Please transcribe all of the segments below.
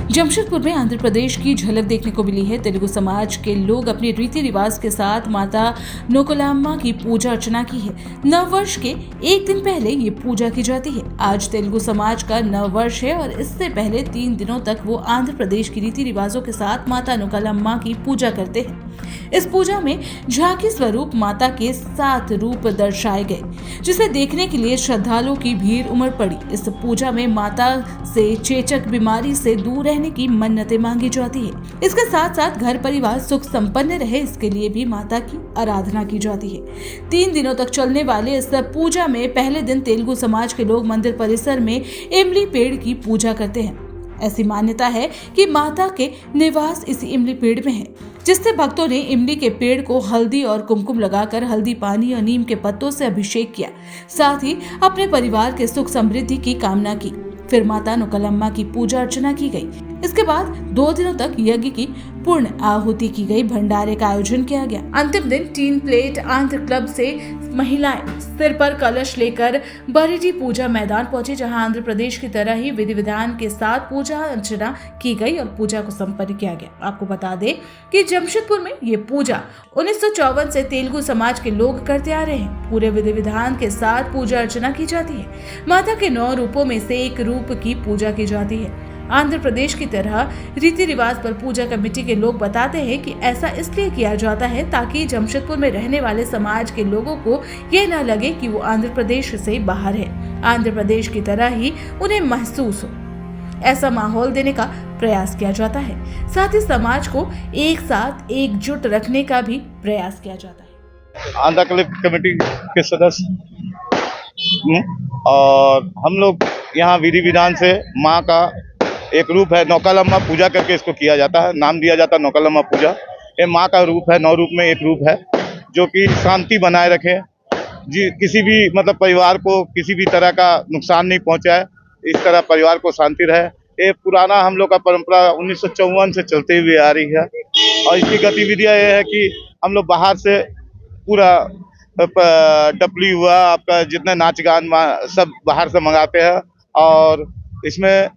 जमशेदपुर में आंध्र प्रदेश की झलक देखने को मिली है। तेलुगु समाज के लोग अपने रीति रिवाज के साथ माता नोकलाम्मा की पूजा अर्चना की है। नव वर्ष के एक दिन पहले ये पूजा की जाती है। आज तेलुगु समाज का नव वर्ष है और इससे पहले 3 दिनों तक वो आंध्र प्रदेश की रीति रिवाजों के साथ माता नोकलाम्मा की पूजा करते हैं। इस पूजा में झांकी स्वरूप माता के 7 रूप दर्शाए गए, जिसे देखने के लिए श्रद्धालुओं की भीड़ उमड़ पड़ी। इस पूजा में माता से चेचक बीमारी से दूर रहने की मन्नतें मांगी जाती है। इसके साथ साथ घर परिवार सुख संपन्न रहे, इसके लिए भी माता की आराधना की जाती है। 3 दिनों तक चलने वाले इस पूजा में पहले दिन तेलुगु समाज के लोग मंदिर परिसर में इमली पेड़ की पूजा करते हैं। ऐसी मान्यता है कि माता के निवास इसी इमली पेड़ में है, जिससे भक्तों ने इमली के पेड़ को हल्दी और कुमकुम लगाकर हल्दी पानी और नीम के पत्तों से अभिषेक किया। साथ ही अपने परिवार के सुख समृद्धि की कामना की। फिर माता नोकलाम्मा की पूजा अर्चना की गई। इसके बाद 2 दिनों तक यज्ञ की पूर्ण आहुति की गई। भंडारे का आयोजन किया गया। अंतिम दिन 3 प्लेट आंध्र क्लब से महिलाएं सिर पर कलश लेकर बरीडी पूजा मैदान पहुंची, जहां आंध्र प्रदेश की तरह ही विधि विधान के साथ पूजा अर्चना की गई और पूजा को संपन्न किया गया। आपको बता दें कि जमशेदपुर में ये पूजा 1954 से तेलुगु समाज के लोग करते आ रहे हैं। पूरे विधि विधान के साथ पूजा अर्चना की जाती है। माता के 9 रूपों में से एक रूप की पूजा की जाती है। आंध्र प्रदेश की तरह रीति रिवाज पर पूजा कमेटी के लोग बताते हैं कि ऐसा इसलिए किया जाता है ताकि जमशेदपुर में रहने वाले समाज के लोगों को ये न लगे कि वो आंध्र प्रदेश से बाहर है। आंध्र प्रदेश की तरह ही उन्हें महसूस हो, ऐसा माहौल देने का प्रयास किया जाता है। साथ ही समाज को एक साथ एकजुट रखने का भी प्रयास किया जाता है। आंध्र क्लब कमेटी के सदस्य और हम लोग यहाँ विधि विधान से माँ का एक रूप है नोकलाम्मा पूजा करके इसको किया जाता है। नाम दिया जाता है नोकलाम्मा पूजा। ये माँ का रूप है, 9 रूप में एक रूप है, जो कि शांति बनाए रखे जी, किसी भी मतलब परिवार को किसी भी तरह का नुकसान नहीं पहुँचाए, इस तरह परिवार को शांति रहे। ये पुराना हम लोग का परंपरा 1954 से चलते हुए आ रही है और इसकी गतिविधियाँ ये है कि हम लोग बाहर से पूरा टपली हुआ, आपका जितने नाच गान सब बाहर से मंगाते हैं। और इसमें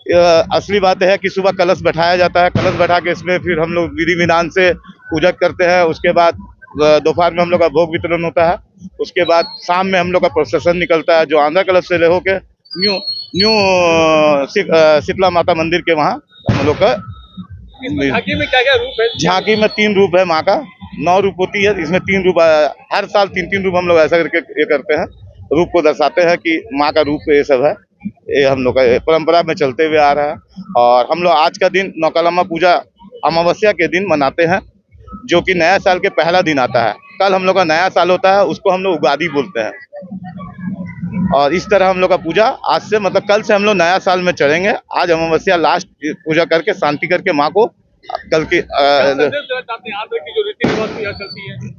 असली बात है कि सुबह कलश बैठाया जाता है। कलश बैठा के इसमें फिर हम लोग विधि विधान से पूजा करते हैं। उसके बाद दोपहर में हम लोग का भोग वितरण होता है। उसके बाद शाम में हम लोग का प्रोसेशन निकलता है, जो आंध्र क्लब से होके न्यू शीतला माता मंदिर के वहाँ हम लोग का। झांकी में क्या क्या रूप है? झांकी में 3 रूप है माँ का, 9 रूप होती है। इसमें 3 रूप, हर साल 3-3 रूप हम लोग ऐसा करके ये करते हैं, रूप को दर्शाते हैं कि माँ का रूप ये सब है। ये हम लोग का परंपरा में चलते हुए आ रहा है। और हम लोग आज का दिन नोकलाम्मा पूजा अमावस्या के दिन मनाते हैं, जो कि नया साल के पहला दिन आता है। कल हम लोग का नया साल होता है, उसको हम लोग उगादी बोलते हैं। और इस तरह हम लोग का पूजा आज से मतलब कल से हम लोग नया साल में चढ़ेंगे। आज अमावस्या लास्ट पूजा करके शांति करके माँ को कल की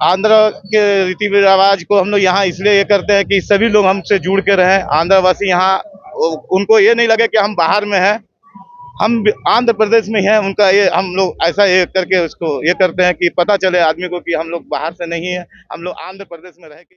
आंध्र के रीति रिवाज को हम लोग यहाँ इसलिए ये करते हैं कि सभी लोग हमसे जुड़ के रहें। आंध्रवासी यहाँ उनको ये नहीं लगे कि हम बाहर में हैं, हम आंध्र प्रदेश में हैं। उनका ये हम लोग ऐसा ये करके उसको ये करते हैं कि पता चले आदमी को कि हम लोग बाहर से नहीं है, हम लोग आंध्र प्रदेश में रह के